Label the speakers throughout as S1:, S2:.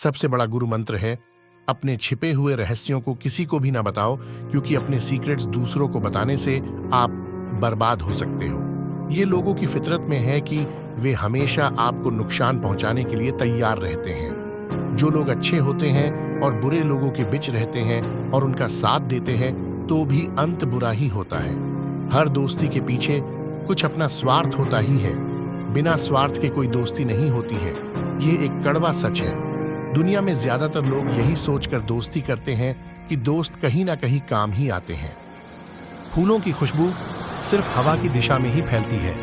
S1: सबसे बड़ा गुरु मंत्र है, अपने छिपे हुए रहस्यों को किसी को भी ना बताओ, क्योंकि अपने सीक्रेट्स दूसरों को बताने से आप बर्बाद हो सकते हो। ये लोगों की फितरत में है कि वे हमेशा आपको नुकसान पहुंचाने के लिए तैयार रहते हैं। जो लोग अच्छे होते हैं और बुरे लोगों के बीच रहते हैं और उनका साथ देते हैं, तो भी अंत बुरा ही होता है। हर दोस्ती के पीछे कुछ अपना स्वार्थ होता ही है। बिना स्वार्थ के कोई दोस्ती नहीं होती है। ये एक कड़वा सच है। दुनिया में ज्यादातर लोग यही सोचकर दोस्ती करते हैं कि दोस्त कहीं ना कहीं काम ही आते हैं। फूलों की खुशबू सिर्फ हवा की दिशा में ही फैलती है,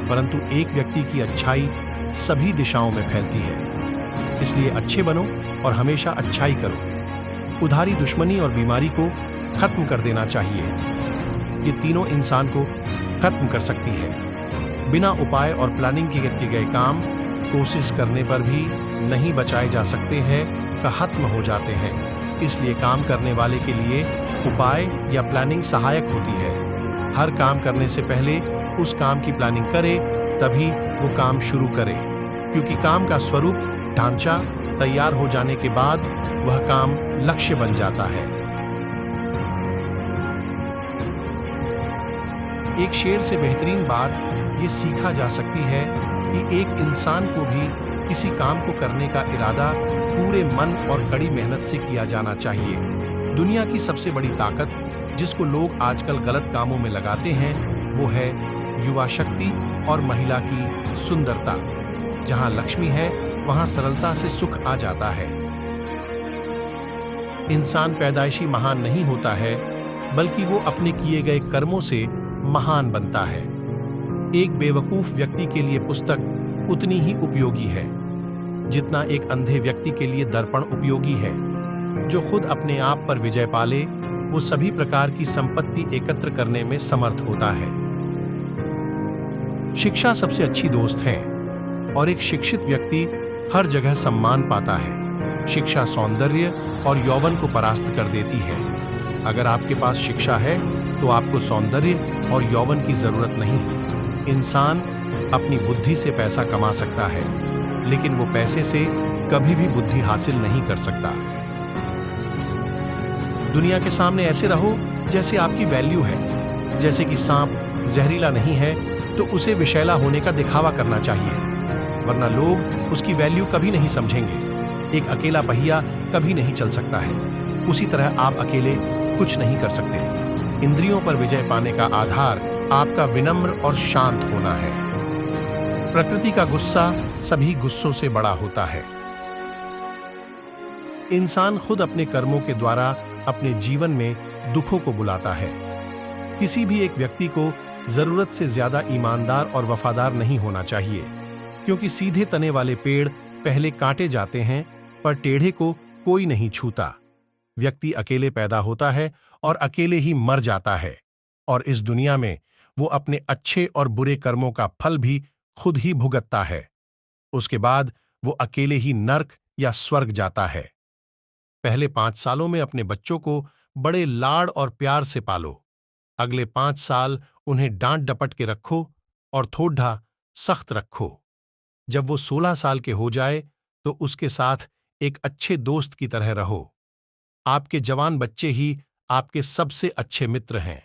S1: परंतु एक व्यक्ति की अच्छाई सभी दिशाओं में फैलती है। इसलिए अच्छे बनो और हमेशा अच्छाई करो। उधारी, दुश्मनी और बीमारी को खत्म कर देना चाहिए। ये तीनों इंसान को खत्म कर सकती है। बिना उपाय और प्लानिंग के गए काम कोशिश करने पर भी नहीं बचाए जा सकते हैं, खत्म हो जाते हैं। इसलिए काम करने वाले के लिए उपाय या प्लानिंग सहायक होती है। हर काम करने से पहले उस काम की प्लानिंग करे, तभी वो काम शुरू करे, क्योंकि काम का स्वरूप, ढांचा तैयार हो जाने के बाद वह काम लक्ष्य बन जाता है। एक शेर से बेहतरीन बात ये सीखा जा सकती है कि एक इंसान को भी किसी काम को करने का इरादा पूरे मन और कड़ी मेहनत से किया जाना चाहिए। दुनिया की सबसे बड़ी ताकत जिसको लोग आजकल गलत कामों में लगाते हैं, वो है युवा शक्ति और महिला की सुंदरता। जहां लक्ष्मी है, वहां सरलता से सुख आ जाता है। इंसान पैदाइशी महान नहीं होता है, बल्कि वो अपने किए गए कर्मों से महान बनता है। एक बेवकूफ व्यक्ति के लिए पुस्तक उतनी ही उपयोगी है जितना एक अंधे व्यक्ति के लिए दर्पण उपयोगी है। जो खुद अपने आप पर विजय पाले, वो सभी प्रकार की संपत्ति एकत्र करने में समर्थ होता है। शिक्षा सबसे अच्छी दोस्त है और एक शिक्षित व्यक्ति हर जगह सम्मान पाता है। शिक्षा सौंदर्य और यौवन को परास्त कर देती है। अगर आपके पास शिक्षा है तो आपको सौंदर्य और यौवन की जरूरत नहीं। इंसान अपनी बुद्धि से पैसा कमा सकता है, लेकिन वो पैसे से कभी भी बुद्धि हासिल नहीं कर सकता। दुनिया के सामने ऐसे रहो जैसे आपकी वैल्यू है। जैसे कि सांप जहरीला नहीं है तो उसे विषैला होने का दिखावा करना चाहिए, वरना लोग उसकी वैल्यू कभी नहीं समझेंगे। एक अकेला पहिया कभी नहीं चल सकता है, उसी तरह आप अकेले कुछ नहीं कर सकते। इंद्रियों पर विजय पाने का आधार आपका विनम्र और शांत होना है। प्रकृति का गुस्सा सभी गुस्सों से बड़ा होता है। इंसान खुद अपने कर्मों के द्वारा अपने जीवन में दुखों को बुलाता है। किसी भी एक व्यक्ति को जरूरत से ज्यादा ईमानदार और वफादार नहीं होना चाहिए, क्योंकि सीधे तने वाले पेड़ पहले काटे जाते हैं, पर टेढ़े को कोई नहीं छूता। व्यक्ति अकेले पैदा होता है और अकेले ही मर जाता है, और इस दुनिया में वो अपने अच्छे और बुरे कर्मों का फल भी खुद ही भुगतता है। उसके बाद वो अकेले ही नर्क या स्वर्ग जाता है। पहले 5 सालों में अपने बच्चों को बड़े लाड़ और प्यार से पालो। अगले 5 साल उन्हें डांट डपट के रखो और थोड़ा सख्त रखो। जब वो 16 साल के हो जाए तो उसके साथ एक अच्छे दोस्त की तरह रहो। आपके जवान बच्चे ही आपके सबसे अच्छे मित्र हैं।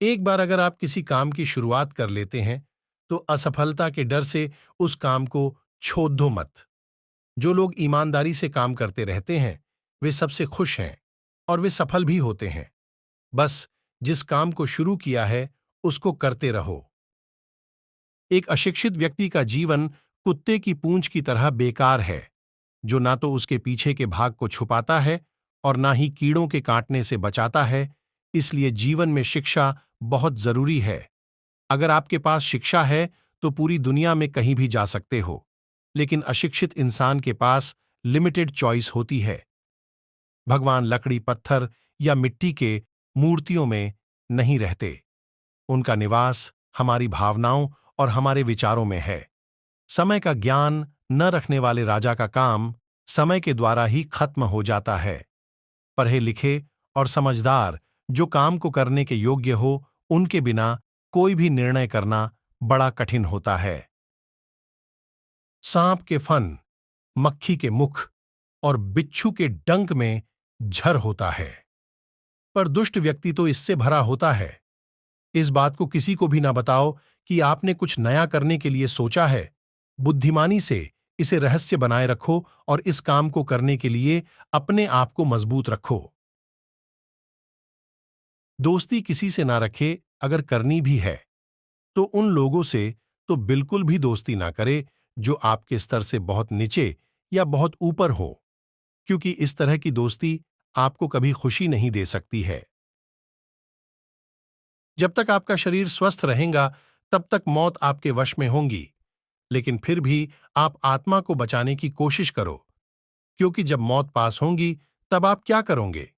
S1: एक बार अगर आप किसी काम की शुरुआत कर लेते हैं तो असफलता के डर से उस काम को छोड़ दो मत। जो लोग ईमानदारी से काम करते रहते हैं वे सबसे खुश हैं और वे सफल भी होते हैं। बस जिस काम को शुरू किया है उसको करते रहो। एक अशिक्षित व्यक्ति का जीवन कुत्ते की पूंछ की तरह बेकार है, जो ना तो उसके पीछे के भाग को छुपाता है और ना ही कीड़ों के काटने से बचाता है। इसलिए जीवन में शिक्षा बहुत जरूरी है। अगर आपके पास शिक्षा है तो पूरी दुनिया में कहीं भी जा सकते हो, लेकिन अशिक्षित इंसान के पास लिमिटेड चॉइस होती है। भगवान लकड़ी, पत्थर या मिट्टी के मूर्तियों में नहीं रहते। उनका निवास हमारी भावनाओं और हमारे विचारों में है। समय का ज्ञान न रखने वाले राजा का काम समय के द्वारा ही खत्म हो जाता है। पढ़े लिखे और समझदार जो काम को करने के योग्य हो, उनके बिना कोई भी निर्णय करना बड़ा कठिन होता है। सांप के फन मक्खी के मुख और बिच्छू के डंक में झर होता है। पर दुष्ट व्यक्ति तो इससे भरा होता है। इस बात को किसी को भी ना बताओ कि आपने कुछ नया करने के लिए सोचा है। बुद्धिमानी से इसे रहस्य बनाए रखो और इस काम को करने के लिए अपने आप को मजबूत रखो। दोस्ती किसी से ना रखे, अगर करनी भी है तो उन लोगों से तो बिल्कुल भी दोस्ती ना करे जो आपके स्तर से बहुत नीचे या बहुत ऊपर हो, क्योंकि इस तरह की दोस्ती आपको कभी खुशी नहीं दे सकती है। जब तक आपका शरीर स्वस्थ रहेगा तब तक मौत आपके वश में होंगी, लेकिन फिर भी आप आत्मा को बचाने की कोशिश करो, क्योंकि जब मौत पास होंगी तब आप क्या करोगे?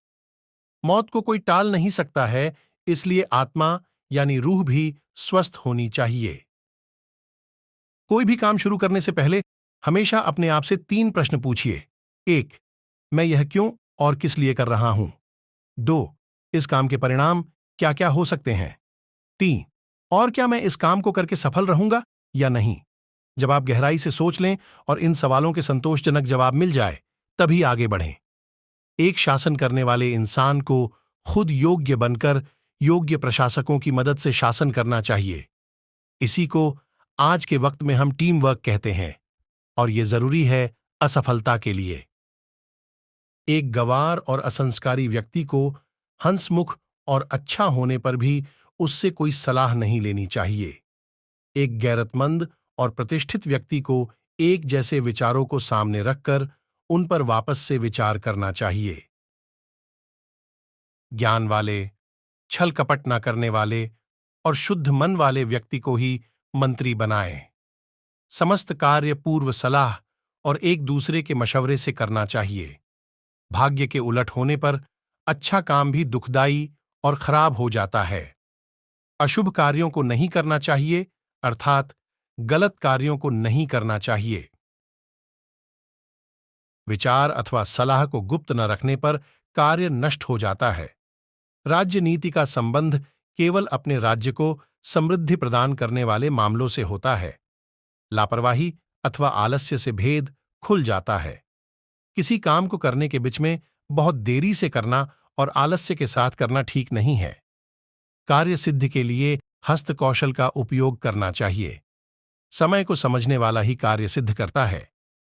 S1: मौत को कोई टाल नहीं सकता है, इसलिए आत्मा यानी रूह भी स्वस्थ होनी चाहिए। कोई भी काम शुरू करने से पहले हमेशा अपने आप से 3 प्रश्न पूछिए। 1. मैं यह क्यों और किस लिए कर रहा हूं? 2. इस काम के परिणाम क्या क्या हो सकते हैं? 3. और क्या मैं इस काम को करके सफल रहूंगा या नहीं? जब आप गहराई से सोच लें और इन सवालों के संतोषजनक जवाब मिल जाए, तभी आगे बढ़ें। एक शासन करने वाले इंसान को खुद योग्य बनकर योग्य प्रशासकों की मदद से शासन करना चाहिए। इसी को आज के वक्त में हम टीम वर्क कहते हैं, और यह जरूरी है असफलता के लिए। एक गंवार और असंस्कारी व्यक्ति को हंसमुख और अच्छा होने पर भी उससे कोई सलाह नहीं लेनी चाहिए। एक गैरतमंद और प्रतिष्ठित व्यक्ति को एक जैसे विचारों को सामने रखकर उन पर वापस से विचार करना चाहिए। ज्ञान वाले, छल कपट न करने वाले और शुद्ध मन वाले व्यक्ति को ही मंत्री बनाएं। समस्त कार्य पूर्व सलाह और एक दूसरे के मशवरे से करना चाहिए। भाग्य के उलट होने पर अच्छा काम भी दुखदाई और खराब हो जाता है। अशुभ कार्यों को नहीं करना चाहिए, अर्थात गलत कार्यों को नहीं करना चाहिए। विचार अथवा सलाह को गुप्त न रखने पर कार्य नष्ट हो जाता है। राज्य नीति का संबंध केवल अपने राज्य को समृद्धि प्रदान करने वाले मामलों से होता है। लापरवाही अथवा आलस्य से भेद खुल जाता है। किसी काम को करने के बीच में बहुत देरी से करना और आलस्य के साथ करना ठीक नहीं है। कार्य सिद्धि के लिए हस्त कौशल का उपयोग करना चाहिए। समय को समझने वाला ही कार्य सिद्ध करता है।